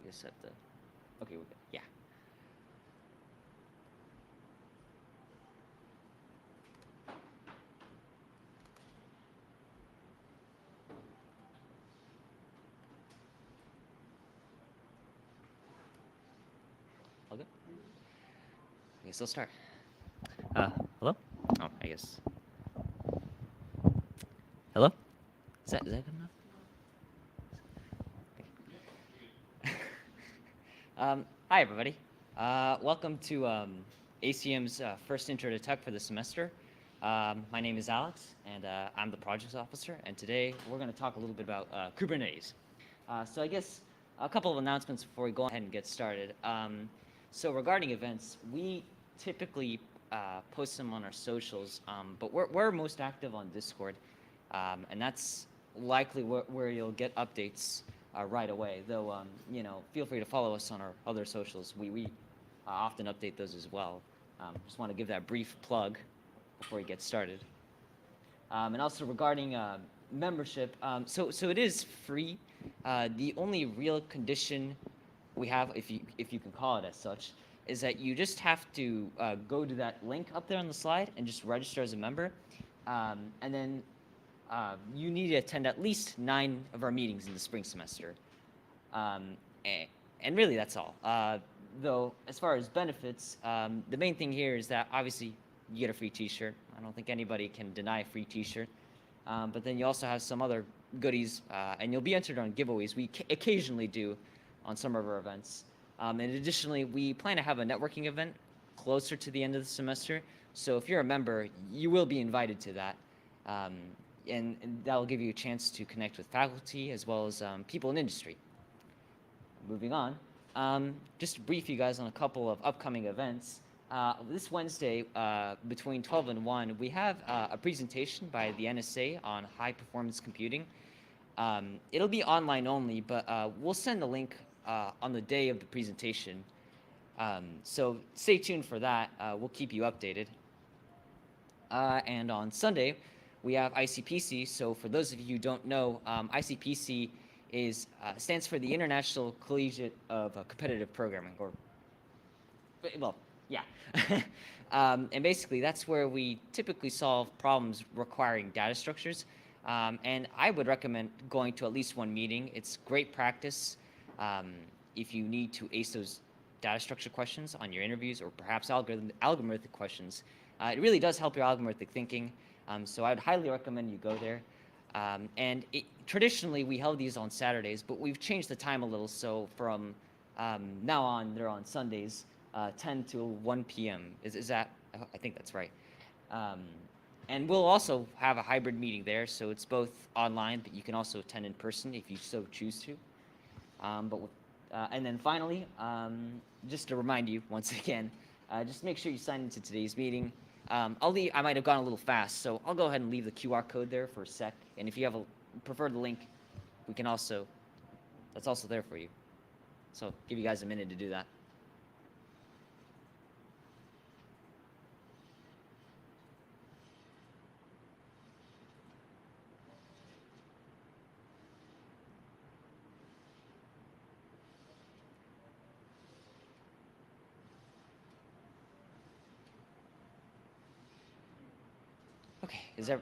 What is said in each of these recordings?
guess I have to. Okay, we're good. Yeah. All good. I guess I'll start. Hello? Oh, I guess. Hello? Is that good enough? Hi, everybody. Welcome to ACM's first Intro to Tech for the semester. My name is Alex, and I'm the project officer. And today we're going to talk a little bit about Kubernetes. So I guess a couple of announcements before we go ahead and get started. So regarding events, we typically post them on our socials, but we're most active on Discord, and that's likely where you'll get updates right away. Though, feel free to follow us on our other socials. We often update those as well. Just want to give that brief plug before we get started. And also regarding membership, so it is free. The only real condition we have, if you can call it as such, is that you just have to go to that link up there on the slide and just register as a member, and then you need to attend at least 9 of our meetings in the spring semester, and really that's all. Though as far as benefits, the main thing here is that obviously you get a free t-shirt. I don't think anybody can deny a free t-shirt, but then you also have some other goodies, and you'll be entered on giveaways we occasionally do on some of our events. And additionally, we plan to have a networking event closer to the end of the semester. So if you're a member, you will be invited to that. And that will give you a chance to connect with faculty as well as people in industry. Moving on, just to brief you guys on a couple of upcoming events. This Wednesday, between 12 and 1, we have a presentation by the NSA on high-performance computing. It'll be online only, but we'll send the link on the day of the presentation. So stay tuned for that. We'll keep you updated. And on Sunday, we have ICPC. So for those of you who don't know, ICPC stands for the International Collegiate of Competitive Programming, or, well, yeah. And basically, that's where we typically solve problems requiring data structures. And I would recommend going to at least one meeting. It's great practice if you need to ace those data structure questions on your interviews, or perhaps algorithmic questions. It really does help your algorithmic thinking. So I would highly recommend you go there. And traditionally, we held these on Saturdays, but we've changed the time a little. So from now on, they're on Sundays, 10 to 1 p.m. Is that? I think that's right. And we'll also have a hybrid meeting there. So it's both online, but you can also attend in person if you so choose to. And then finally, just to remind you once again, just make sure you sign into today's meeting. I might have gone a little fast, so I'll go ahead and leave the QR code there for a sec. And if you prefer the link, that's also there for you. So give you guys a minute to do that. Okay, is there?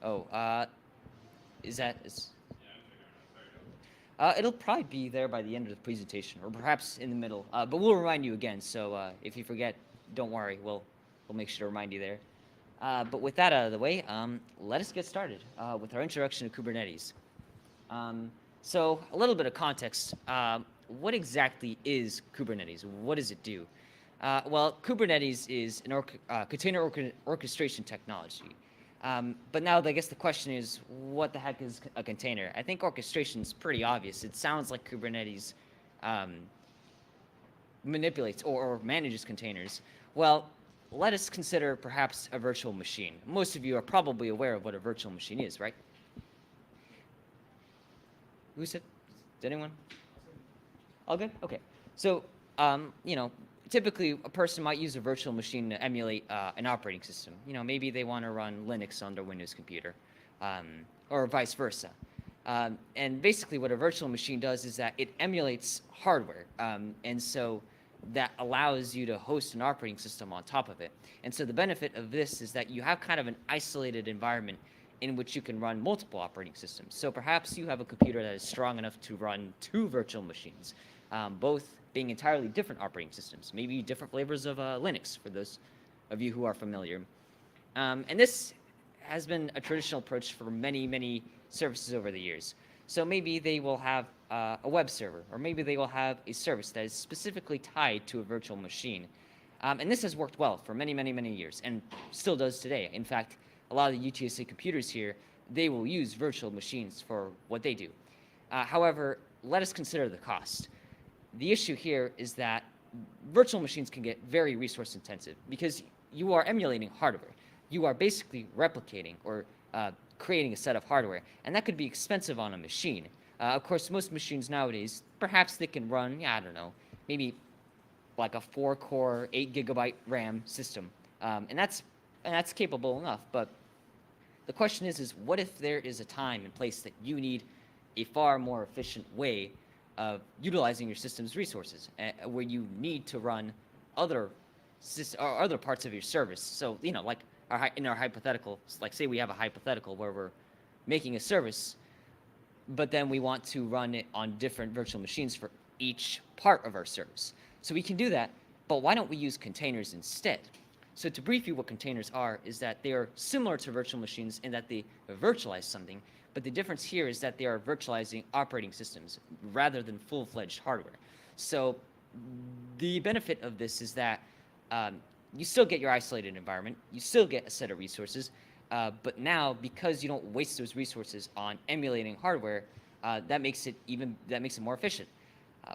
Oh, it'll probably be there by the end of the presentation, or perhaps in the middle. But we'll remind you again. So if you forget, don't worry. We'll make sure to remind you there. But with that out of the way, let us get started with our introduction to Kubernetes. So a little bit of context. What exactly is Kubernetes? What does it do? Well, Kubernetes is a container orchestration technology. But now I guess the question is, what the heck is a container? I think orchestration is pretty obvious. It sounds like Kubernetes manipulates or manages containers. Well, let us consider perhaps a virtual machine. Most of you are probably aware of what a virtual machine is, right? Who said? Did anyone? All good? Okay. So, typically a person might use a virtual machine to emulate an operating system. Maybe they want to run Linux on their Windows computer, or vice versa. And basically what a virtual machine does is that it emulates hardware. And so that allows you to host an operating system on top of it. And so the benefit of this is that you have kind of an isolated environment in which you can run multiple operating systems. So perhaps you have a computer that is strong enough to run 2 virtual machines, both being entirely different operating systems, maybe different flavors of Linux, for those of you who are familiar. And this has been a traditional approach for many, many services over the years. So maybe they will have a web server, or maybe they will have a service that is specifically tied to a virtual machine. And this has worked well for many, many, many years, and still does today. In fact, a lot of the UTSA computers here, they will use virtual machines for what they do. However, let us consider the cost. The issue here is that virtual machines can get very resource intensive because you are emulating hardware. You are basically replicating or creating a set of hardware, and that could be expensive on a machine. Of course, most machines nowadays, perhaps they can run, I don't know, maybe like a 4-core, 8 GB RAM system, and that's capable enough. But the question is what if there is a time and place that you need a far more efficient way of utilizing your system's resources, where you need to run other parts of your service? So, like in our hypothetical, like say we have a hypothetical where we're making a service, but then we want to run it on different virtual machines for each part of our service. So we can do that, but why don't we use containers instead? So to brief you, what containers are is that they are similar to virtual machines in that they virtualize something, but the difference here is that they are virtualizing operating systems rather than full-fledged hardware. So the benefit of this is that you still get your isolated environment, you still get a set of resources, but now because you don't waste those resources on emulating hardware, that makes it more efficient.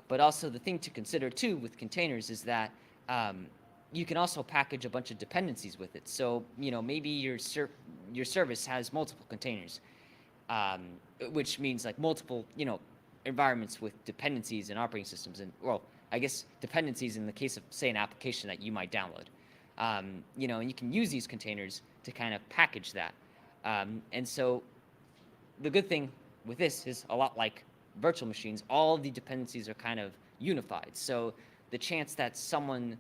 But also the thing to consider too with containers is that you can also package a bunch of dependencies with it. So maybe your service has multiple containers, which means like multiple environments with dependencies and operating systems, and well, I guess dependencies in the case of say an application that you might download. And you can use these containers to kind of package that. And so the good thing with this is a lot like virtual machines, all the dependencies are kind of unified. So the chance that someone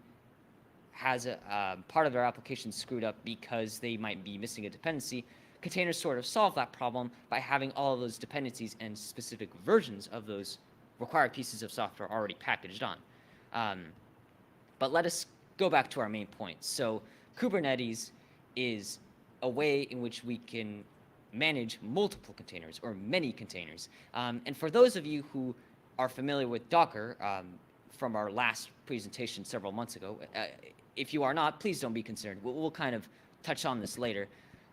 has a part of their application screwed up because they might be missing a dependency, containers sort of solve that problem by having all of those dependencies and specific versions of those required pieces of software already packaged on. But let us go back to our main point. So Kubernetes is a way in which we can manage multiple containers or many containers. And for those of you who are familiar with Docker from our last presentation several months ago, if you are not, please don't be concerned. We'll kind of touch on this later.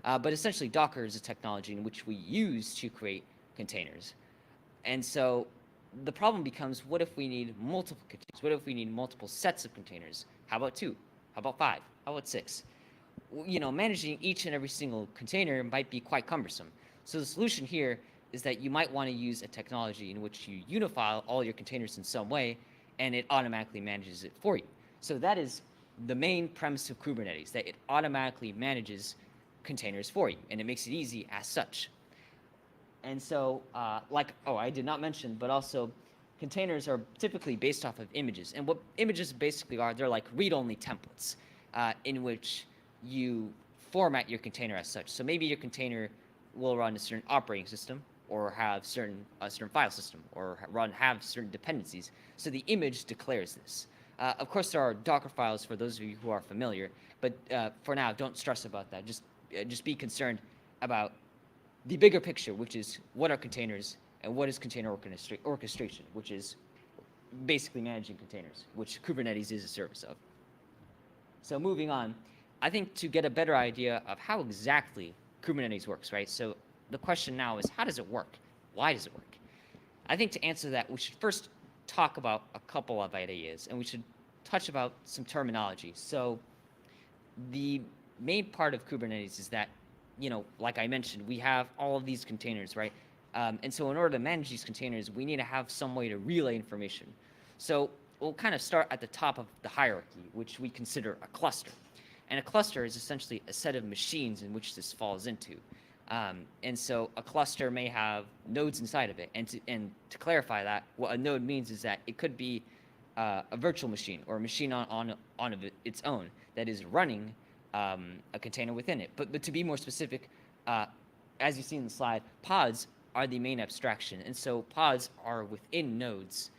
But essentially, Docker is a technology in which we use to create containers. And so the problem becomes, what if we need multiple containers? What if we need multiple sets of containers? How about 2? How about 5? How about 6? Managing each and every single container might be quite cumbersome. So the solution here is that you might want to use a technology in which you unify all your containers in some way, and it automatically manages it for you. So that is the main premise of Kubernetes, that it automatically manages containers for you, and it makes it easy as such. And so, I did not mention, but also containers are typically based off of images. And what images basically are, they're like read-only templates in which you format your container as such. So maybe your container will run a certain operating system, or have a certain file system, or have certain dependencies. So the image declares this. Of course, there are Docker files for those of you who are familiar, but for now, don't stress about that. Just be concerned about the bigger picture, which is what are containers and what is container orchestration, which is basically managing containers, which Kubernetes is a service of. So moving on, I think to get a better idea of how exactly Kubernetes works, right? So the question now is, how does it work? Why does it work? I think to answer that, we should first talk about a couple of ideas, and we should touch about some terminology. So the main part of Kubernetes is that, like I mentioned, we have all of these containers, right? And so in order to manage these containers, we need to have some way to relay information. So we'll kind of start at the top of the hierarchy, which we consider a cluster. And a cluster is essentially a set of machines in which this falls into. And so a cluster may have nodes inside of it. And to clarify that, what a node means is that it could be a virtual machine or a machine on of its own that is running a container within it. But to be more specific, as you see in the slide, pods are the main abstraction. And so pods are within nodes.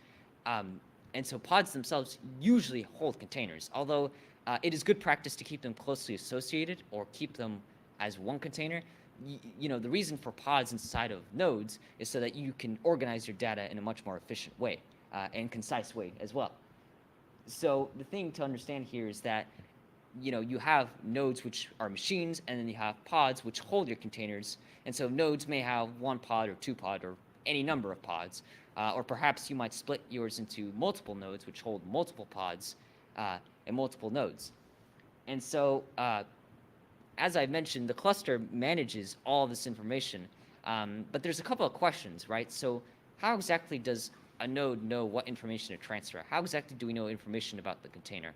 And so pods themselves usually hold containers, although it is good practice to keep them closely associated or keep them as one container. You know, the reason for pods inside of nodes is so that you can organize your data in a much more efficient way and concise way as well. So the thing to understand here is that, you know, you have nodes which are machines, and then you have pods which hold your containers. And so nodes may have one pod or two pod or any number of pods, or perhaps you might split yours into multiple nodes which hold multiple pods and multiple nodes. And so as I mentioned, the cluster manages all this information, but there's a couple of questions, right? So how exactly does a node know what information to transfer? How exactly do we know information about the container?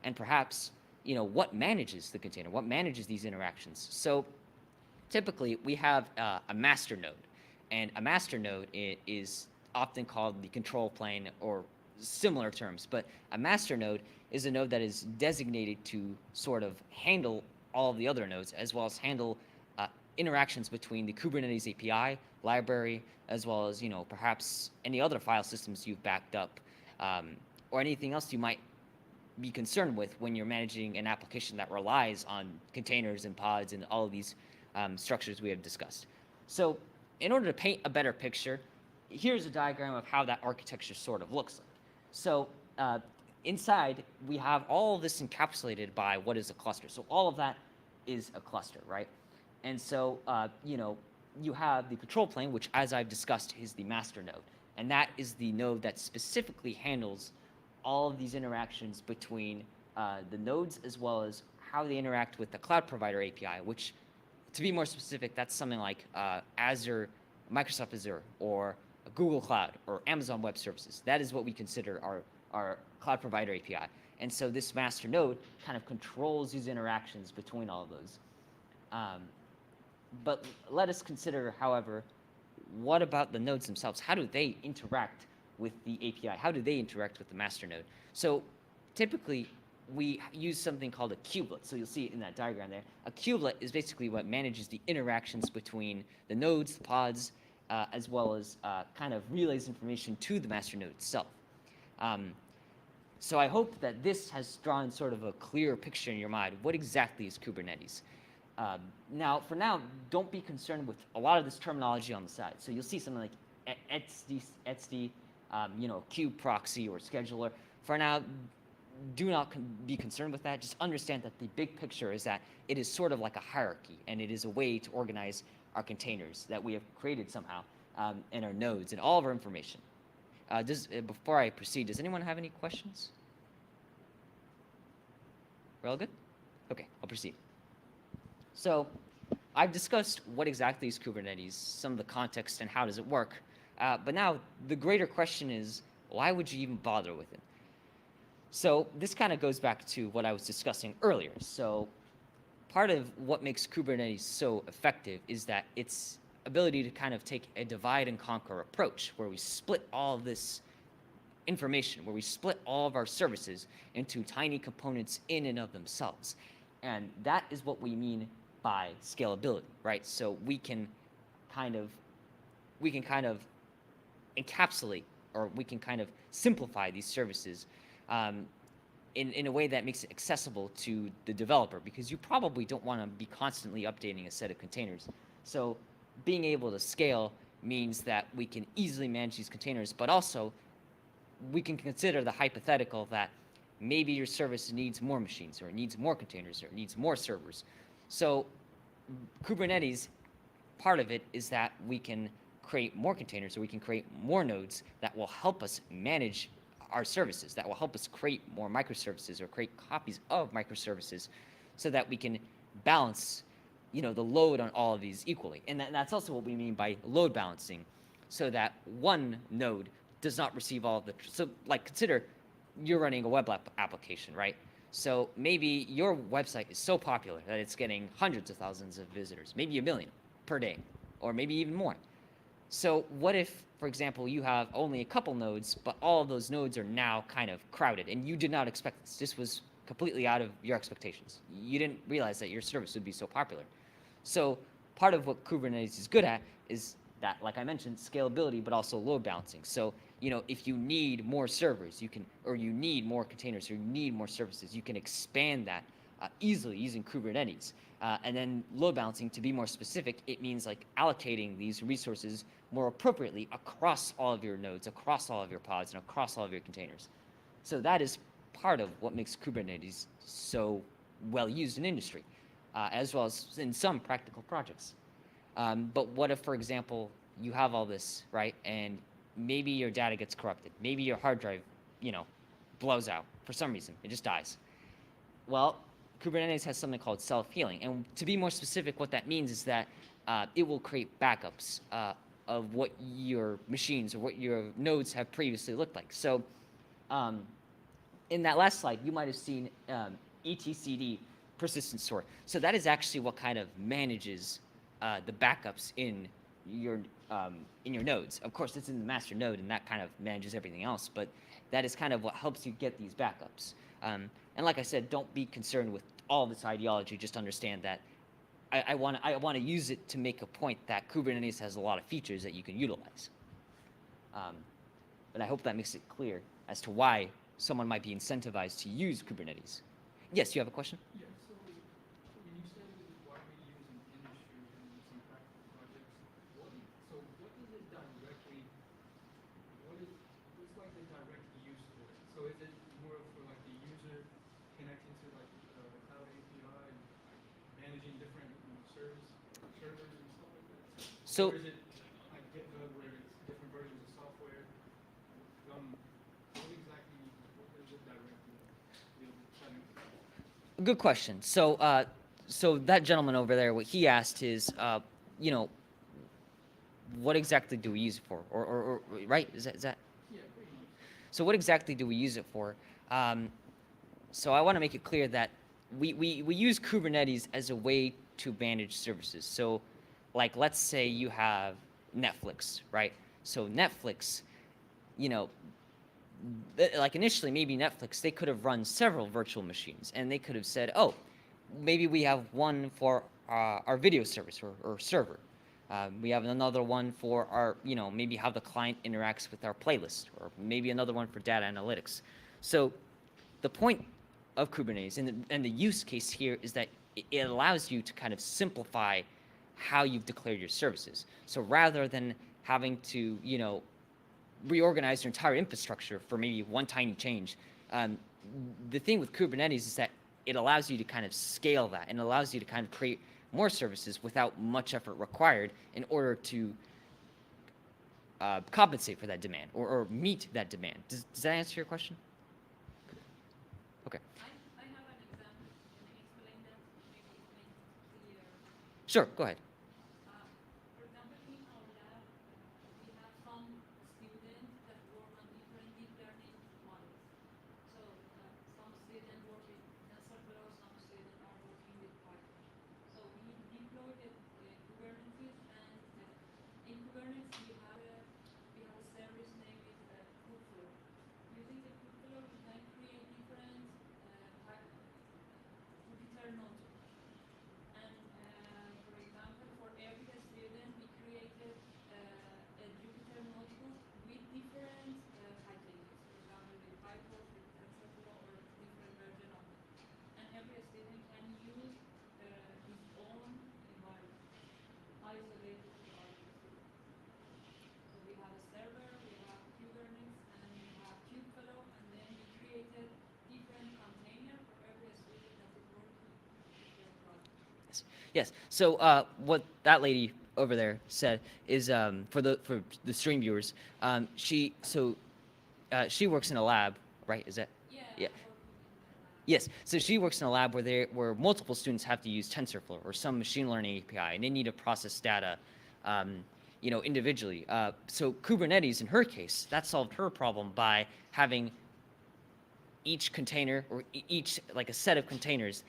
And perhaps, you know, what manages the container? What manages these interactions? So typically, we have a master node, and a master node is often called the control plane or similar terms, but a master node is a node that is designated to sort of handle all of the other nodes, as well as handle interactions between the Kubernetes API, library, as well as, you know, perhaps any other file systems you've backed up, or anything else you might be concerned with when you're managing an application that relies on containers and pods and all of these structures we have discussed. So in order to paint a better picture, here's a diagram of how that architecture sort of looks like. So inside, we have all of this encapsulated by what is a cluster. So all of that is a cluster, right? And so, you know, you have the control plane, which, as I've discussed, is the master node. And that is the node that specifically handles all of these interactions between the nodes, as well as how they interact with the cloud provider API, which, to be more specific, that's something like Azure, Microsoft Azure, or Google Cloud, or Amazon Web Services. That is what we consider our cloud provider API. And so this master node kind of controls these interactions between all of those. But let us consider, however, what about the nodes themselves? How do they interact with the API? How do they interact with the master node? So typically, we use something called a kubelet. So you'll see it in that diagram there. A kubelet is basically what manages the interactions between the nodes, the pods, as well as kind of relays information to the master node itself. So I hope that this has drawn sort of a clear picture in your mind. What exactly is Kubernetes? Now, for now, don't be concerned with a lot of this terminology on the side. So you'll see something like etc, you know, kube proxy or scheduler. For now, do not be concerned with that. Just understand that the big picture is that it is sort of like a hierarchy, and it is a way to organize our containers that we have created somehow, and our nodes and all of our information. Before I proceed, does anyone have any questions? We're all good? Okay, I'll proceed. So I've discussed what exactly is Kubernetes, some of the context, and how does it work. But now the greater question is, why would you even bother with it? So this kind of goes back to what I was discussing earlier. So part of what makes Kubernetes so effective is that its ability to kind of take a divide and conquer approach, where we split all of this information, where we split all of our services into tiny components in and of themselves. And that is what we mean by scalability, right? So we can kind of encapsulate, or we can kind of simplify these services in a way that makes it accessible to the developer, because you probably don't want to be constantly updating a set of containers. So being able to scale means that we can easily manage these containers, but also we can consider the hypothetical that maybe your service needs more machines, or it needs more containers, or it needs more servers. So Kubernetes, part of it is that we can create more containers, or we can create more nodes that will help us manage our services, that will help us create more microservices or create copies of microservices, so that we can balance, you know, the load on all of these equally. And that's also what we mean by load balancing, so that one node does not receive all of the, so like consider you're running a web application, right? So maybe your website is so popular that it's getting hundreds of thousands of visitors, maybe a million. per day, or maybe even more. So what if, for example, you have only a couple nodes, but all of those nodes are now kind of crowded, and you did not expect this. This was completely out of your expectations. You didn't realize that your service would be so popular. So part of what Kubernetes is good at is that, like I mentioned, scalability, but also load balancing. So, if you need more servers, you can, or you need more containers, or you need more services, you can expand that easily using Kubernetes. And then load balancing, to be more specific, it means like allocating these resources more appropriately across all of your nodes, across all of your pods, and across all of your containers. So that is part of what makes Kubernetes so well used in industry, as well as in some practical projects. But what if, for example, you have all this, right, and maybe your data gets corrupted, maybe your hard drive, blows out for some reason, it just dies. Well, Kubernetes has something called self-healing, and to be more specific, what that means is that it will create backups of what your machines or what your nodes have previously looked like. So in that last slide, you might have seen etcd persistent store. So that is actually what kind of manages the backups in your nodes. Of course, it's in the master node, and that kind of manages everything else, but that is kind of what helps you get these backups. And like I said, don't be concerned with all this ideology. Just understand that I want to use it to make a point that Kubernetes has a lot of features that you can utilize. But I hope that makes it clear as to why someone might be incentivized to use Kubernetes. Yes, you have a question? Yeah, so when you said it is widely used in industry and some practical projects, what does it directly, what's like the direct use for it? So is it more for like the user connecting to like cloud API and like managing different servers and stuff like that? So, or is it like GitHub where it's different versions of software? What does it directly do? good question. So, so that gentleman over there, what he asked is, what exactly do we use it for? Or right? Is that? Yeah, pretty much. So what exactly do we use it for? So I want to make it clear that we use Kubernetes as a way to manage services. So, like, let's say you have Netflix, right? So Netflix, like initially maybe Netflix, they could have run several virtual machines, and they could have said, oh, maybe we have one for our video service or server. We have another one for our, maybe how the client interacts with our playlist, or maybe another one for data analytics. So the point of Kubernetes and the use case here is that it allows you to kind of simplify how you've declared your services. So rather than having to, reorganize your entire infrastructure for maybe one tiny change, the thing with Kubernetes is that it allows you to kind of scale that, and allows you to kind of create more services without much effort required in order to compensate for that demand or meet that demand. Does that answer your question? Okay. I have an example. Can I explain that? Maybe it makes it clear. Sure, go ahead. For example, in our lab, we have some students that work on different deep learning models. So some students work with TensorFlow, some students are working with Python. So we deployed Kubernetes, and in Kubernetes we have a service named Kubeflow. Using the Kubeflow, we can create different Jupyter notebooks. And for example, for every student, we created a Jupyter notebook with different packages. For example, with PyTorch, with TensorFlow, or different version of it. And every student can use his own environment, isolated to other students. So we have a server, we have Kubernetes, and we have Kubeflow, and then we created different containers for every student that is working with their project. Yes. So what that lady over there said is for the stream viewers, she works in a lab, right? Is that? Yeah. Yeah. I'm working in the lab. Yes. So she works in a lab where multiple students have to use TensorFlow or some machine learning API, and they need to process data, individually. So Kubernetes, in her case, that solved her problem by having each container or each like a set of containers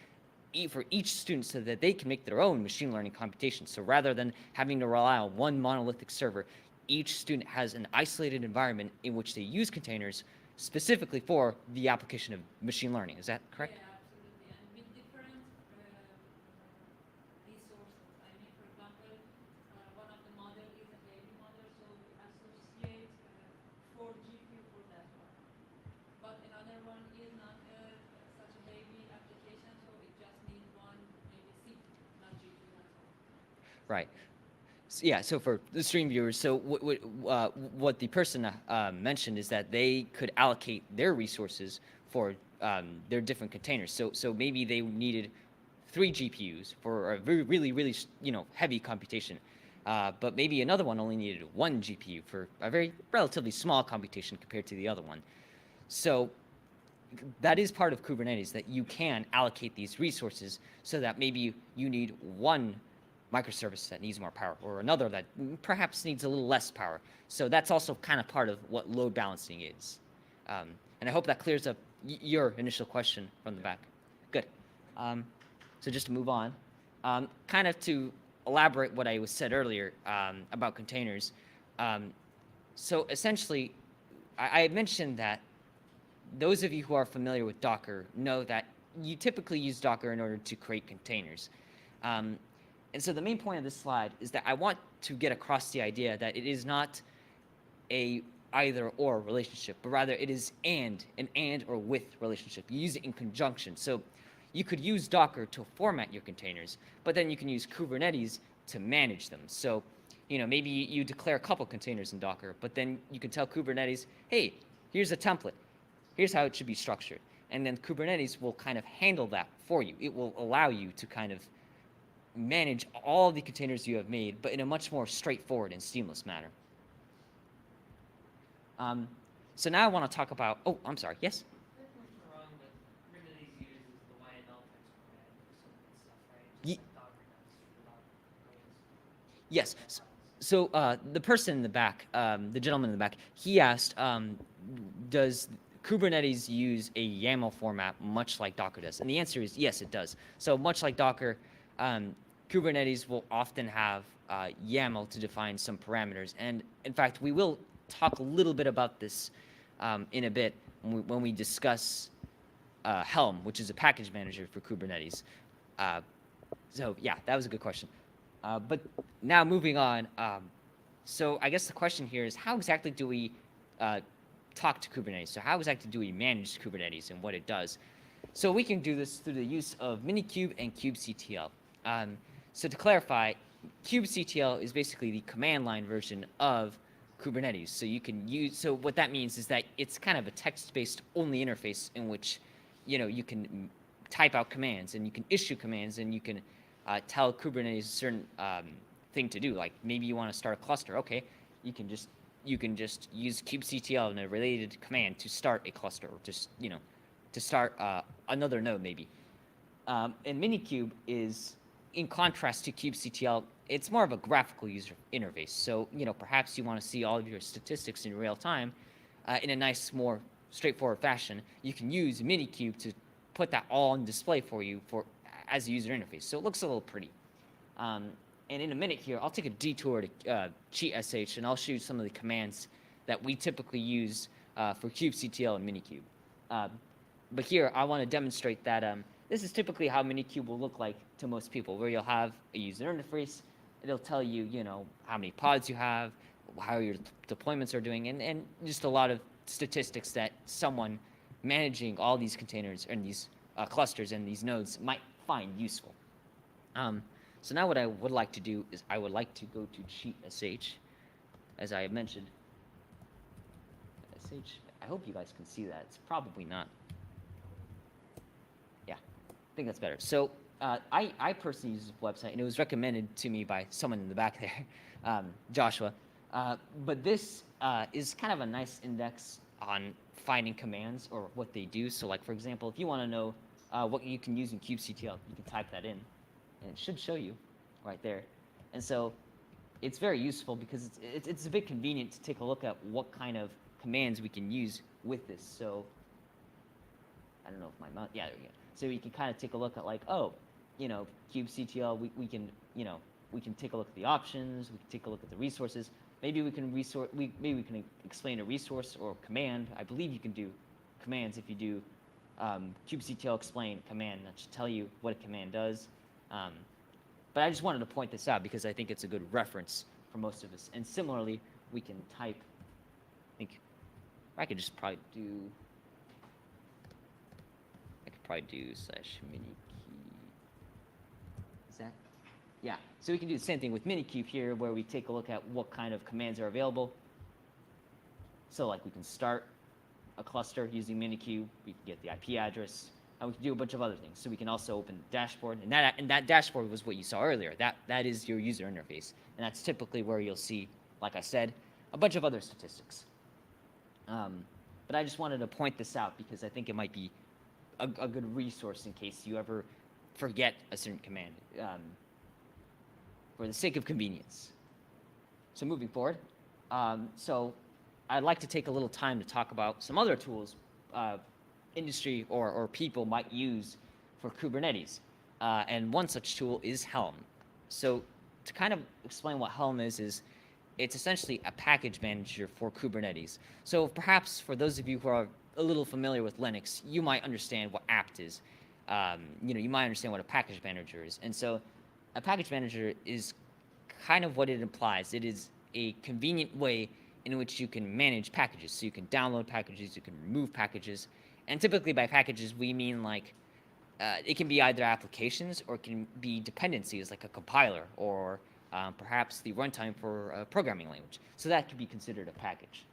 for each student so that they can make their own machine learning computation. So rather than having to rely on one monolithic server, each student has an isolated environment in which they use containers specifically for the application of machine learning. Is that correct? Yeah, absolutely. And with different resources. I mean, for example, one of the model is a heavy model, so we associate 4 GPU for that one. But another one is not such a heavy application, so it just needs one maybe CPU, not GPU at all. Right. Yeah, so for the stream viewers, so what the person mentioned is that they could allocate their resources for their different containers. So maybe they needed 3 GPUs for a really heavy computation, but maybe another one only needed 1 GPU for a very relatively small computation compared to the other one. So that is part of Kubernetes, that you can allocate these resources so that maybe you need one microservice that needs more power, or another that perhaps needs a little less power. So that's also kind of part of what load balancing is. And I hope that clears up your initial question from the back. Good. So just to move on, kind of to elaborate what I said earlier about containers. So essentially, I had mentioned that those of you who are familiar with Docker know that you typically use Docker in order to create containers. And so the main point of this slide is that I want to get across the idea that it is not a either-or relationship, but rather it is an and or with relationship. You use it in conjunction. So you could use Docker to format your containers, but then you can use Kubernetes to manage them. So, maybe you declare a couple containers in Docker, but then you can tell Kubernetes, hey, here's a template. Here's how it should be structured. And then Kubernetes will kind of handle that for you. It will allow you to kind of manage all the containers you have made, but in a much more straightforward and seamless manner. So now I want to talk about, oh, I'm sorry, yes? Correct me if I'm wrong, but Kubernetes uses the YML text format for some of this stuff, right? Just like Docker does for a lot of Yes. So the person in the back, the gentleman in the back, he asked, does Kubernetes use a YAML format much like Docker does? And the answer is yes, it does. So much like Docker, Kubernetes will often have YAML to define some parameters. And in fact, we will talk a little bit about this in a bit when we discuss Helm, which is a package manager for Kubernetes. So yeah, that was a good question. But now moving on, so I guess the question here is how exactly do we talk to Kubernetes? So how exactly do we manage Kubernetes and what it does? So we can do this through the use of Minikube and kubectl. So to clarify, kubectl is basically the command line version of Kubernetes. So you can use, so what that means is that it's kind of a text-based only interface in which, you can type out commands and you can issue commands and you can tell Kubernetes a certain thing to do. Like maybe you want to start a cluster. Okay, you can just use kubectl and a related command to start a cluster, or just to start another node maybe. And Minikube is, in contrast to kubectl, it's more of a graphical user interface. So perhaps you want to see all of your statistics in real time in a nice, more straightforward fashion. You can use Minikube to put that all on display for you as a user interface. So it looks a little pretty. And in a minute here, I'll take a detour to cheat SH, and I'll show you some of the commands that we typically use for kubectl and Minikube. But here, I want to demonstrate that this is typically how Minikube will look like to most people, where you'll have a user interface. It'll tell you, how many pods you have, how your deployments are doing, and just a lot of statistics that someone managing all these containers and these clusters and these nodes might find useful. So now what I would like to do is I would like to go to cheat SH, as I have mentioned. SH, I hope you guys can see that. It's probably not. Yeah, I think that's better. So I personally use this website, and it was recommended to me by someone in the back there, Joshua. But this is kind of a nice index on finding commands or what they do. So like, for example, if you want to know what you can use in kubectl, you can type that in, and it should show you right there. And so it's very useful because it's a bit convenient to take a look at what kind of commands we can use with this. So I don't know if my mouse, yeah, there we go. So we can kind of take a look at like, oh, kubectl, we can, we can take a look at the options, we can take a look at the resources. Maybe we can maybe we can explain a resource or command. I believe you can do commands if you do kubectl explain command. That should tell you what a command does. But I just wanted to point this out because I think it's a good reference for most of us. And similarly, we can type, I think, I could just probably do, /mini key. Is that? Yeah, so we can do the same thing with minikube here, where we take a look at what kind of commands are available. So like we can start a cluster using minikube, we can get the IP address, and we can do a bunch of other things. So we can also open the dashboard, and that dashboard was what you saw earlier. That is your user interface, and that's typically where you'll see, like I said, a bunch of other statistics. But I just wanted to point this out because I think it might be a good resource in case you ever forget a certain command, for the sake of convenience. So moving forward, so I'd like to take a little time to talk about some other tools industry or people might use for Kubernetes. And one such tool is Helm. So to kind of explain what Helm is it's essentially a package manager for Kubernetes. So perhaps for those of you who are a little familiar with Linux, you might understand what apt is. You might understand what a package manager is. And so a package manager is kind of what it implies. It is a convenient way in which you can manage packages. So you can download packages, you can remove packages. And typically by packages, we mean like, it can be either applications or it can be dependencies like a compiler or perhaps the runtime for a programming language. So that could be considered a package.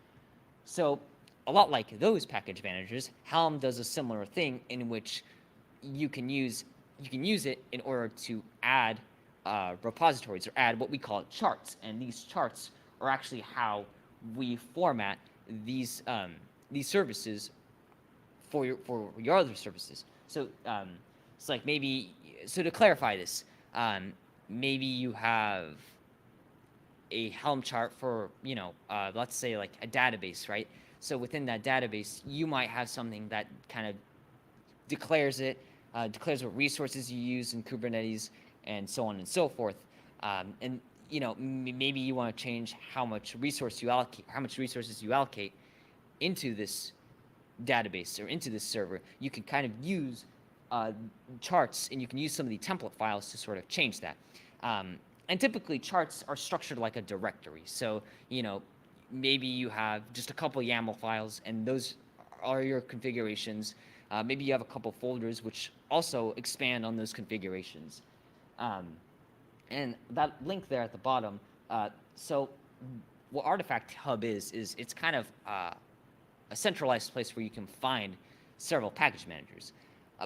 So a lot like those package managers, Helm does a similar thing in which you can use it in order to add repositories or add what we call charts. And these charts are actually how we format these services for your other services. So it's like maybe, so to clarify this, maybe you have a Helm chart for, let's say like a database, right? So within that database, you might have something that kind of declares what resources you use in Kubernetes and so on and so forth. And maybe you want to change how much resources you allocate into this database or into this server. You can kind of use charts, and you can use some of the template files to sort of change that. And typically charts are structured like a directory. So, maybe you have just a couple YAML files, and those are your configurations. Maybe you have a couple folders which also expand on those configurations. And that link there at the bottom, so what Artifact Hub is it's kind of a centralized place where you can find several package managers.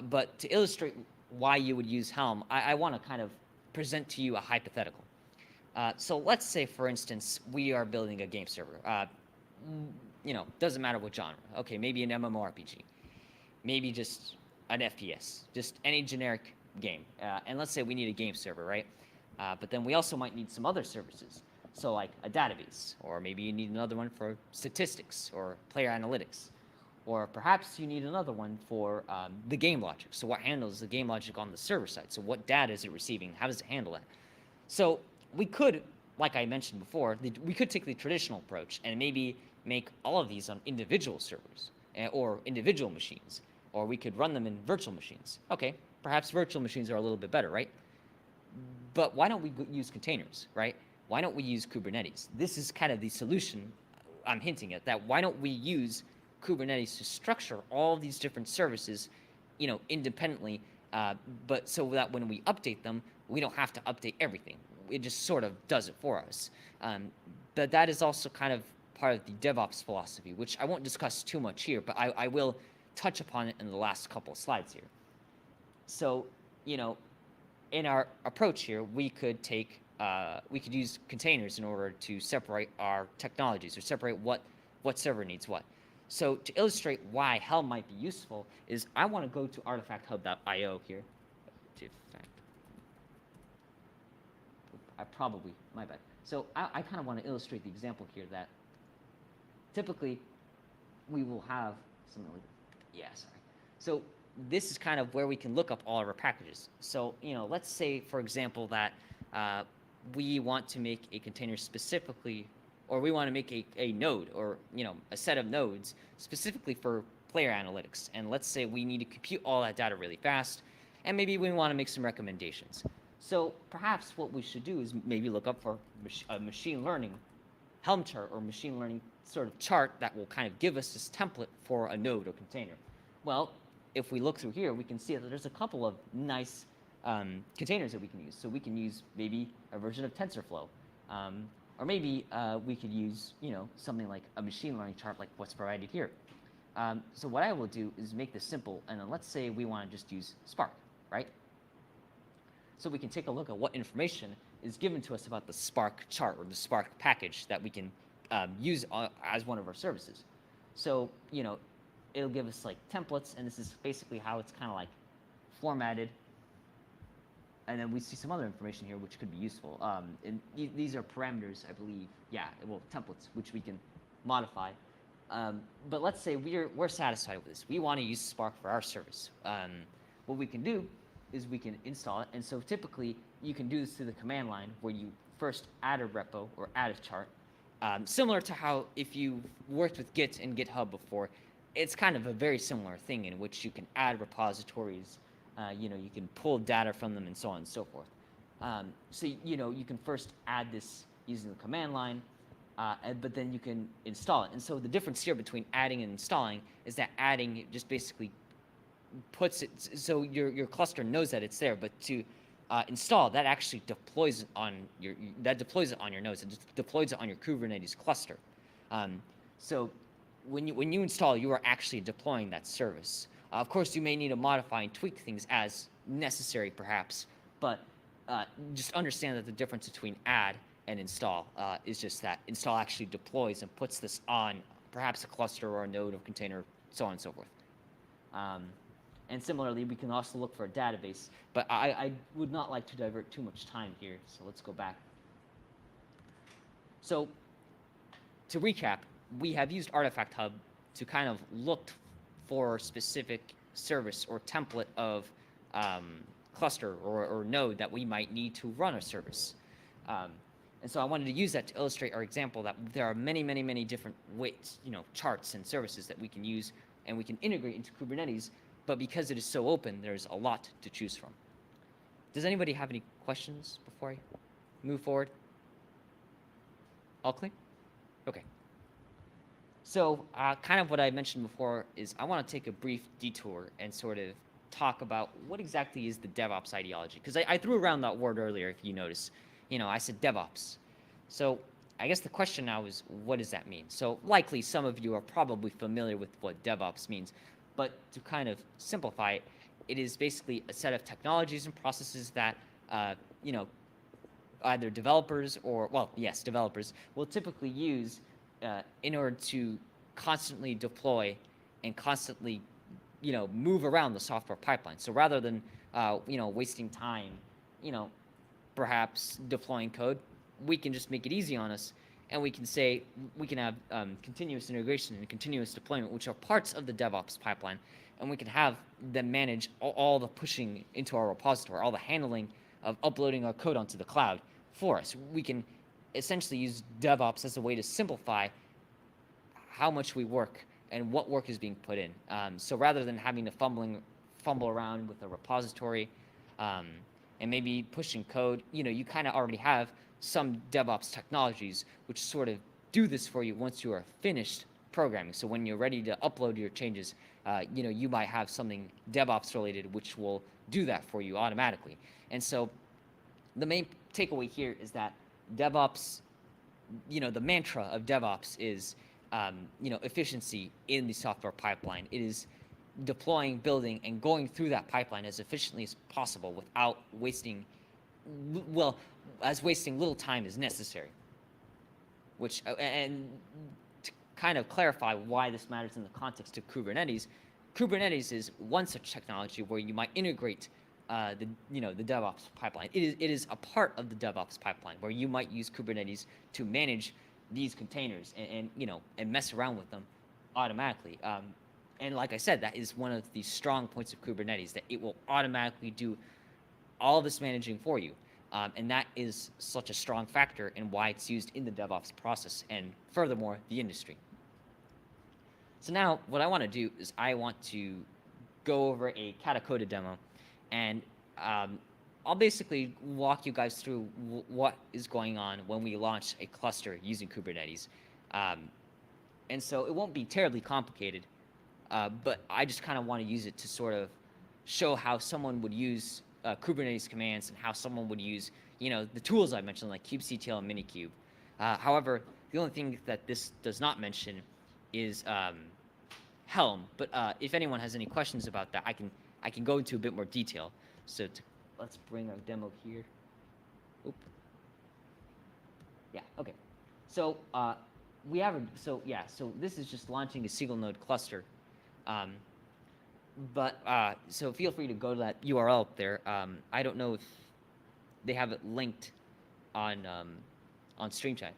But to illustrate why you would use Helm, I want to kind of present to you a hypothetical. So let's say, for instance, we are building a game server. Doesn't matter what genre. Okay, maybe an MMORPG. Maybe just an FPS. Just any generic game. And let's say we need a game server, right? But then we also might need some other services. So like a database, or maybe you need another one for statistics or player analytics. Or perhaps you need another one for the game logic. So what handles the game logic on the server side? So what data is it receiving? How does it handle that? So we could, like I mentioned before, we could take the traditional approach and maybe make all of these on individual servers or individual machines. Or we could run them in virtual machines. Okay, perhaps virtual machines are a little bit better, right? But why don't we use containers, right? Why don't we use Kubernetes? This is kind of the solution I'm hinting at, that why don't we use Kubernetes to structure all these different services, independently, but so that when we update them, we don't have to update everything. It just sort of does it for us. But that is also kind of part of the DevOps philosophy, which I won't discuss too much here, but I will touch upon it in the last couple of slides here. So, in our approach here, we could use containers in order to separate our technologies or separate what server needs what. So to illustrate why Helm might be useful is I want to go to artifacthub.io here. My bad. So I kind of want to illustrate the example here that typically we will have something like, sorry. So this is kind of where we can look up all of our packages. So, let's say, for example, that we want to make a container specifically, or we want to make a node, or, a set of nodes specifically for player analytics. And let's say we need to compute all that data really fast, and maybe we want to make some recommendations. So perhaps what we should do is maybe look up for a machine learning Helm chart or machine learning sort of chart that will kind of give us this template for a node or container. Well, if we look through here, we can see that there's a couple of nice containers that we can use. So we can use maybe a version of TensorFlow, or maybe we could use something like a machine learning chart like what's provided here. So what I will do is make this simple, and then let's say we want to just use Spark, right? So we can take a look at what information is given to us about the Spark chart or the Spark package that we can use as one of our services. So, it'll give us like templates, and this is basically how it's kind of like formatted. And then we see some other information here which could be useful. And these are parameters, I believe. Yeah, well, templates, which we can modify. But let's say we're satisfied with this. We want to use Spark for our service. What we can do is we can install it. And so typically, you can do this through the command line where you first add a repo or add a chart. Similar to how if you worked with Git and GitHub before, it's kind of a very similar thing in which you can add repositories, you can pull data from them and so on and so forth. So, you can first add this using the command line, but then you can install it. And so the difference here between adding and installing is that adding just basically puts it, so your cluster knows that it's there, but to install, that actually deploys it on your nodes. It just deploys it on your Kubernetes cluster. So when you install, you are actually deploying that service. Of course, you may need to modify and tweak things as necessary, perhaps, but just understand that the difference between add and install is just that install actually deploys and puts this on perhaps a cluster or a node or container, so on and so forth. And similarly, we can also look for a database, but I would not like to divert too much time here, so let's go back. So to recap, we have used Artifact Hub to kind of look for a specific service or template of cluster or node that we might need to run a service. And so I wanted to use that to illustrate our example that there are many, many, many different ways, charts and services that we can use and we can integrate into Kubernetes. But because it is so open, there's a lot to choose from. Does anybody have any questions before I move forward? All clear? Okay. So kind of what I mentioned before is I want to take a brief detour and sort of talk about what exactly is the DevOps ideology. Because I threw around that word earlier, if you notice. I said DevOps. So I guess the question now is, what does that mean? So likely some of you are probably familiar with what DevOps means. But to kind of simplify it, it is basically a set of technologies and processes that, either developers or, developers will typically use in order to constantly deploy and constantly, move around the software pipeline. So rather than, wasting time, perhaps deploying code, we can just make it easy on us. And we can say, we can have continuous integration and continuous deployment, which are parts of the DevOps pipeline. And we can have them manage all the pushing into our repository, all the handling of uploading our code onto the cloud for us. We can essentially use DevOps as a way to simplify how much we work and what work is being put in. So rather than having to fumble around with a repository and maybe pushing code, you kind of already have some DevOps technologies which sort of do this for you once you are finished programming. So when you're ready to upload your changes, you might have something DevOps related which will do that for you automatically. And so the main takeaway here is that DevOps, the mantra of DevOps is, efficiency in the software pipeline. It is deploying, building, and going through that pipeline as efficiently as possible without wasting little time as necessary. Which, and to kind of clarify why this matters in the context of Kubernetes, Kubernetes is one such technology where you might integrate the DevOps pipeline. It is a part of the DevOps pipeline where you might use Kubernetes to manage these containers and mess around with them automatically. And like I said, that is one of the strong points of Kubernetes, that it will automatically do all this managing for you. And that is such a strong factor in why it's used in the DevOps process and furthermore, the industry. So now what I want to do is I want to go over a Katacoda demo, and I'll basically walk you guys through what is going on when we launch a cluster using Kubernetes. And so it won't be terribly complicated, but I just kind of want to use it to sort of show how someone would use Kubernetes commands and how someone would use, the tools I mentioned like kubectl and minikube. However, the only thing that this does not mention is Helm. But if anyone has any questions about that, I can go into a bit more detail. So let's bring our demo here. Oop. Yeah. Okay. So we have so this is just launching a single node cluster. So feel free to go to that URL up there. I don't know if they have it linked on Stream Chat.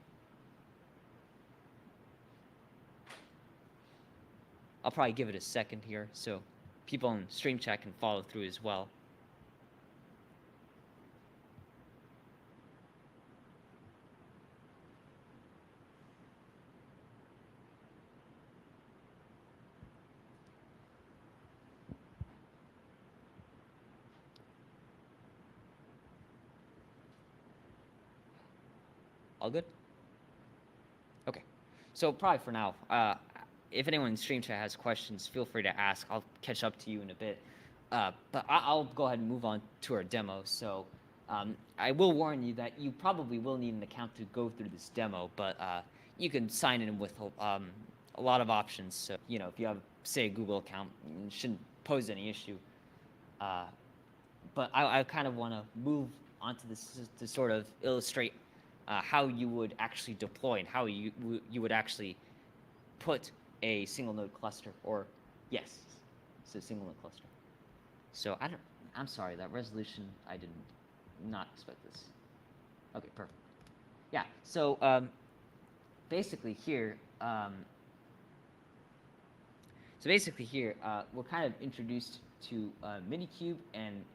I'll probably give it a second here so people on Stream Chat can follow through as well. All good? Okay. So probably for now, if anyone in Stream Chat has questions, feel free to ask. I'll catch up to you in a bit. But I'll go ahead and move on to our demo. So I will warn you that you probably will need an account to go through this demo, but you can sign in with a lot of options. So, if you have, say, a Google account, it shouldn't pose any issue. But I kind of want to move onto this to sort of illustrate how you would actually deploy and how you would actually put a single node cluster, or yes, it's a single node cluster. So I'm sorry, that resolution, I did not expect this. Okay, perfect. Yeah, so basically here, we're kind of introduced to Minikube and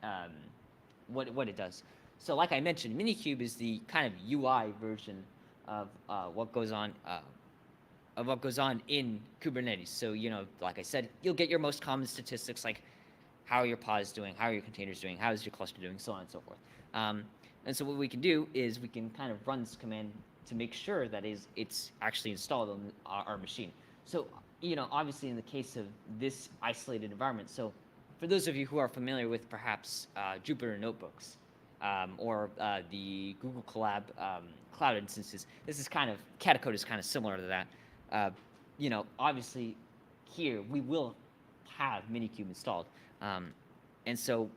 what it does. So like I mentioned, Minikube is the kind of UI version of what goes on in Kubernetes. So, like I said, you'll get your most common statistics like how are your pods doing, how are your containers doing, how is your cluster doing, so on and so forth. And so what we can do is we can kind of run this command to make sure that it's actually installed on our machine. So, obviously in the case of this isolated environment, so for those of you who are familiar with perhaps Jupyter Notebooks, or the Google Colab cloud instances, Katacoda is kind of similar to that. Obviously here we will have Minikube installed, and so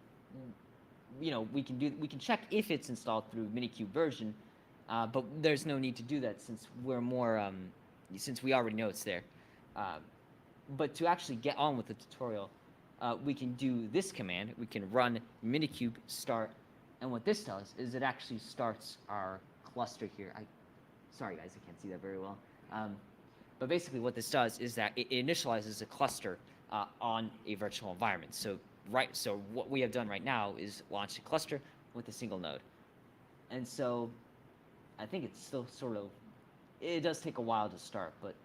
we can check if it's installed through Minikube version, but there's no need to do that since since we already know it's there. But to actually get on with the tutorial, we can do this command. We can run Minikube start. And what this does is it actually starts our cluster here. Sorry guys, I can't see that very well. But basically what this does is that it initializes a cluster on a virtual environment. So what we have done right now is launch a cluster with a single node. And so I think it's still it does take a while to start, but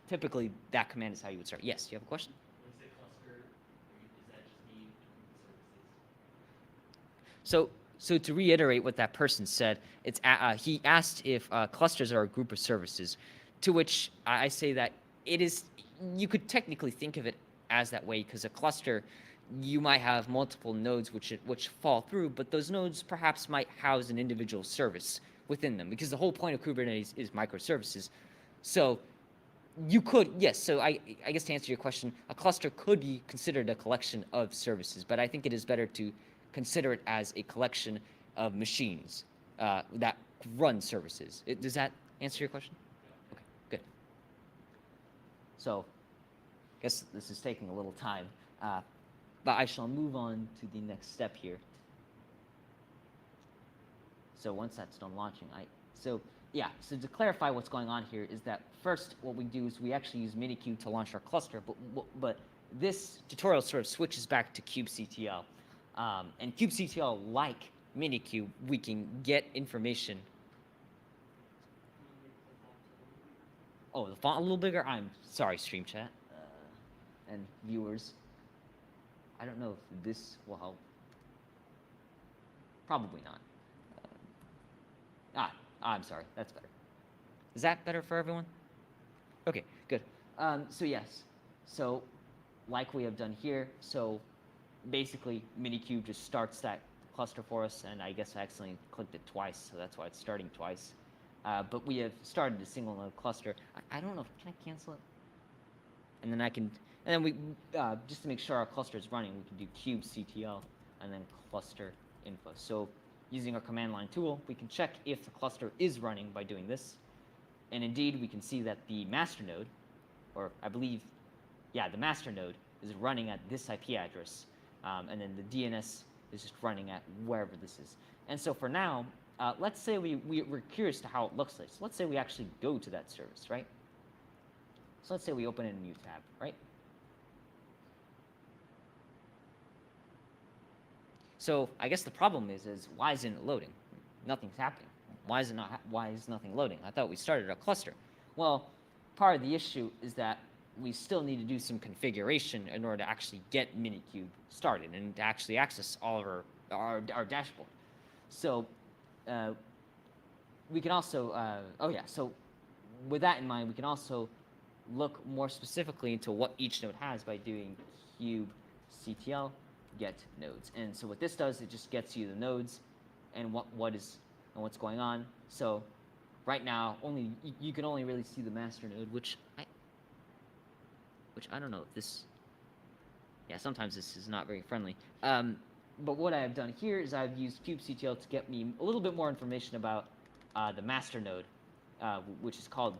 typically that command is how you would start. Yes, you have a question? When you say cluster, is that just me services? So to reiterate what that person said, he asked if clusters are a group of services, to which I say that it is. You could technically think of it as that way, because a cluster, you might have multiple nodes which fall through, but those nodes perhaps might house an individual service within them, because the whole point of Kubernetes is microservices. So you could, yes, so I guess to answer your question, a cluster could be considered a collection of services, but I think it is better to consider it as a collection of machines that run services. Does that answer your question? Okay, good. So I guess this is taking a little time, but I shall move on to the next step here. So once that's done launching, yeah, so to clarify what's going on here is that first what we do is we actually use Minikube to launch our cluster, but this tutorial sort of switches back to kubectl. And kubectl, like Minikube, we can get information. Oh, the font a little bigger? I'm sorry, stream chat and viewers. I don't know if this will help. Probably not. I'm sorry, that's better. Is that better for everyone? Okay, good. So yes, so like we have done here, so basically Minikube just starts that cluster for us, and I guess I accidentally clicked it twice, so that's why it's starting twice. But we have started a single node cluster. I don't know, can I cancel it? And then we, just to make sure our cluster is running, we can do kubectl and then cluster info. So using our command line tool, we can check if the cluster is running by doing this. And indeed, we can see that the master node, or I believe, yeah, the master node is running at this IP address. And then the DNS is just running at wherever this is. And so for now, let's say we're curious to how it looks like. So let's say we actually go to that service, right? So let's say we open a new tab, right? So I guess the problem is why isn't it loading? Nothing's happening. Why is nothing loading? I thought we started a cluster. Well, part of the issue is that we still need to do some configuration in order to actually get Minikube started and to actually access all of our dashboard. So we can also, so with that in mind, we can also look more specifically into what each node has by doing kubectl get nodes. And so what this does, it just gets you the nodes and what's going on. So right now, you can only really see the master node, which I don't know if this, yeah, sometimes this is not very friendly. But what I have done here is I've used kubectl to get me a little bit more information about the master node, which is called,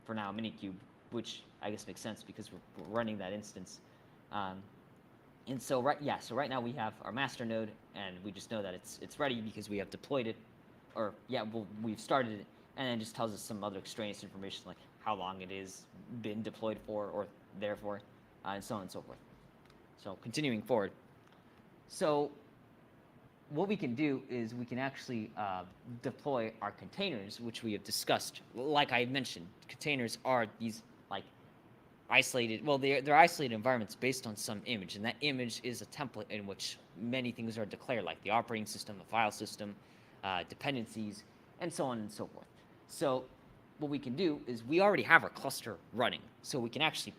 for now, Minikube, which I guess makes sense because we're running that instance. And so right now we have our master node, and we just know that it's ready because we have deployed it, or we've started it, and then it just tells us some other extraneous information like how long it is been deployed for or therefore, and so on and so forth. So continuing forward. So what we can do is we can actually deploy our containers, which we have discussed. Like I mentioned, containers are these like isolated, well, they're isolated environments based on some image, and that image is a template in which many things are declared, like the operating system, the file system, dependencies, and so on and so forth. So what we can do is we already have our cluster running, so we can actually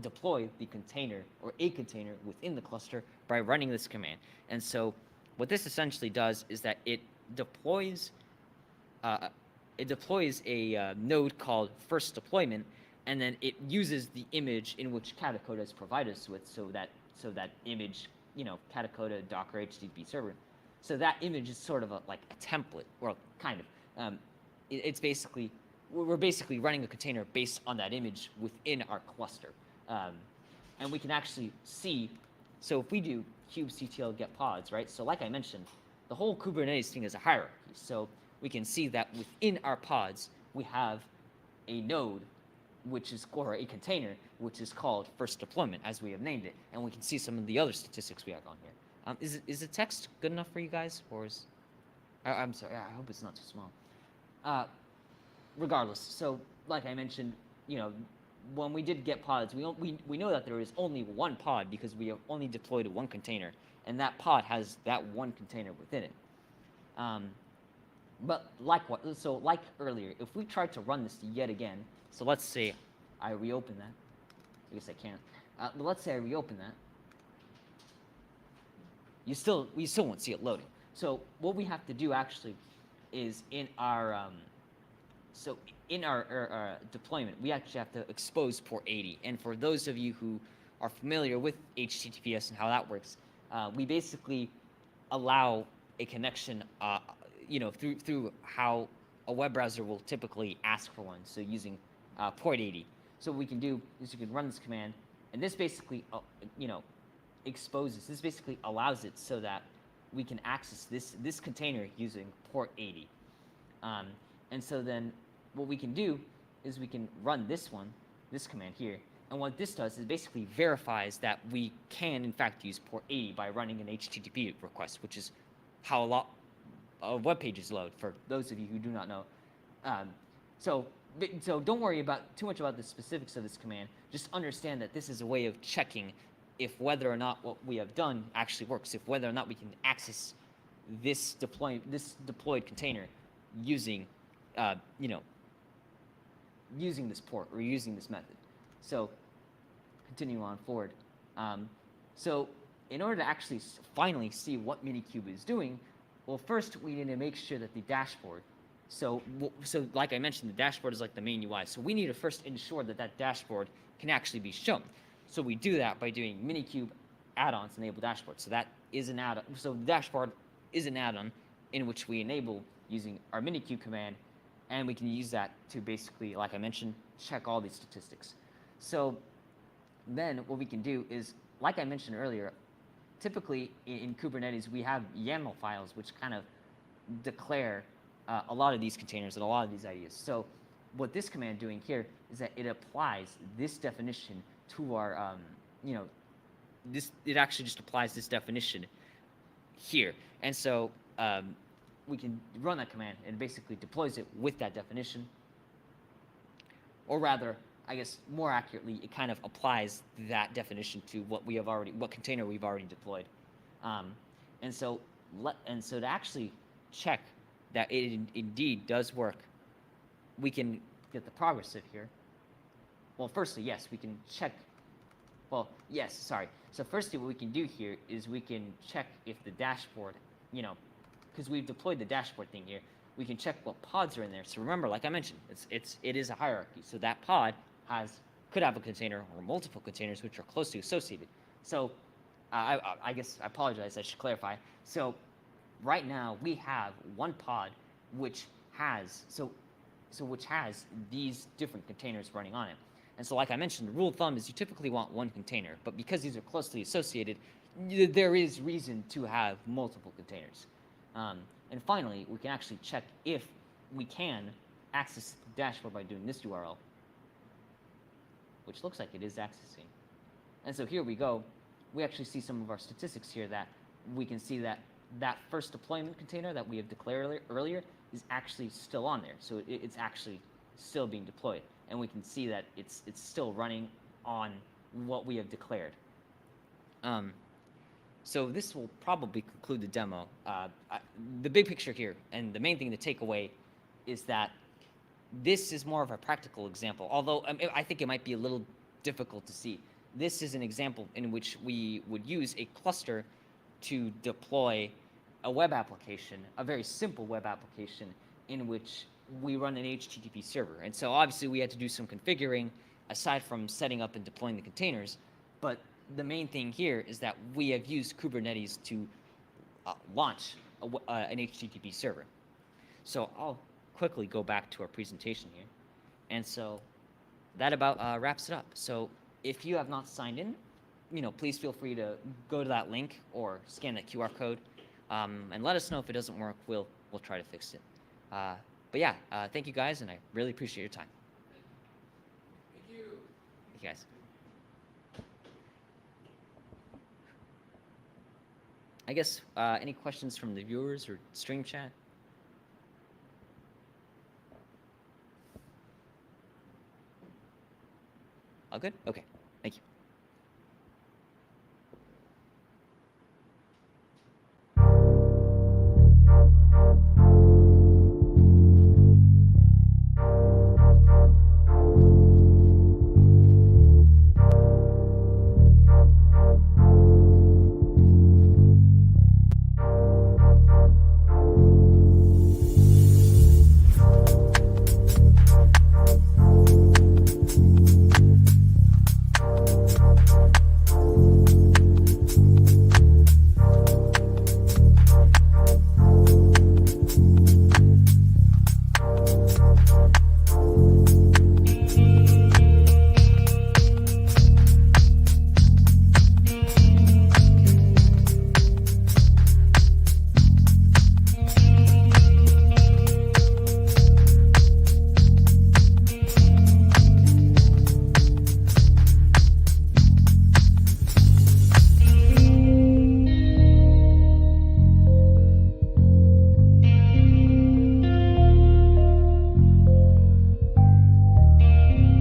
deploy the container or a container within the cluster by running this command. And so what this essentially does is that it deploys a node called first deployment, and then it uses the image in which Katacoda has provided us with, so that image, Katacoda Docker HTTP server. So that image is sort of like a template, or kind of. It's basically, we're basically running a container based on that image within our cluster. And we can actually see, so if we do kubectl get pods, right? So like I mentioned, the whole Kubernetes thing is a hierarchy. So we can see that within our pods, we have a node, or a container, which is called first deployment, as we have named it. And we can see some of the other statistics we have on here. Is the text good enough for you guys, or is? I'm sorry. I hope it's not too small. Regardless, so like I mentioned, when we did get pods, we know that there is only one pod because we have only deployed one container, and that pod has that one container within it. But like earlier, if we tried to run this yet again, so let's say I reopen that. I guess I can't. But let's say I reopen that. We still won't see it loading. So what we have to do actually is in our deployment, we actually have to expose port 80. And for those of you who are familiar with HTTPS and how that works, we basically allow a connection, through how a web browser will typically ask for one. So using port 80. So what we can do is you can run this command, and this basically, exposes. This basically allows it so that we can access this container using port 80. And so then what we can do is we can run this command here. And what this does is basically verifies that we can, in fact, use port 80 by running an HTTP request, which is how a lot of web pages load, for those of you who do not know. So don't worry too much about the specifics of this command. Just understand that this is a way of checking if whether or not what we have done actually works, if whether or not we can access this deployed container using, using this port or using this method. So continue on forward. So in order to actually finally see what Minikube is doing, well, first we need to make sure that the dashboard. So like I mentioned, the dashboard is like the main UI. So we need to first ensure that that dashboard can actually be shown. So we do that by doing Minikube add-ons enable dashboard. So that is an add-on. So the dashboard is an add-on in which we enable using our Minikube command, and we can use that to basically, like I mentioned, check all these statistics. So then what we can do is, like I mentioned earlier, typically in Kubernetes we have YAML files which kind of declare a lot of these containers and a lot of these ideas. So what this command doing here is that it applies this definition to our, it actually just applies this definition here. And so we can run that command and it basically deploys it with that definition. Or rather, I guess more accurately, it kind of applies that definition to what container we've already deployed. And so to actually check that it indeed does work, we can get the progress of here. Well, firstly, yes, we can check. Well, yes, sorry. So firstly, what we can do here is we can check if the dashboard, because we've deployed the dashboard thing here, we can check what pods are in there. So remember, like I mentioned, it is a hierarchy. So that pod could have a container or multiple containers which are closely associated. So I guess I apologize. I should clarify. So right now we have one pod which has which has these different containers running on it. And so, like I mentioned, the rule of thumb is you typically want one container, but because these are closely associated, there is reason to have multiple containers. And finally, we can actually check if we can access the dashboard by doing this URL, which looks like it is accessing. And so here we go. We actually see some of our statistics here that we can see that that first deployment container that we have declared earlier is actually still on there. So it's actually still being deployed. And we can see that it's still running on what we have declared. So this will probably conclude the demo. The big picture here, and the main thing to take away, is that this is more of a practical example, although I think it might be a little difficult to see. This is an example in which we would use a cluster to deploy a web application, a very simple web application, in which we run an HTTP server. And so obviously we had to do some configuring aside from setting up and deploying the containers. But the main thing here is that we have used Kubernetes to launch an HTTP server. So I'll quickly go back to our presentation here. And so that about wraps it up. So if you have not signed in, please feel free to go to that link or scan that QR code and let us know if it doesn't work. We'll try to fix it. But yeah, thank you guys, and I really appreciate your time. Thank you. Thank you guys. I guess any questions from the viewers or stream chat? All good? Okay, thank you.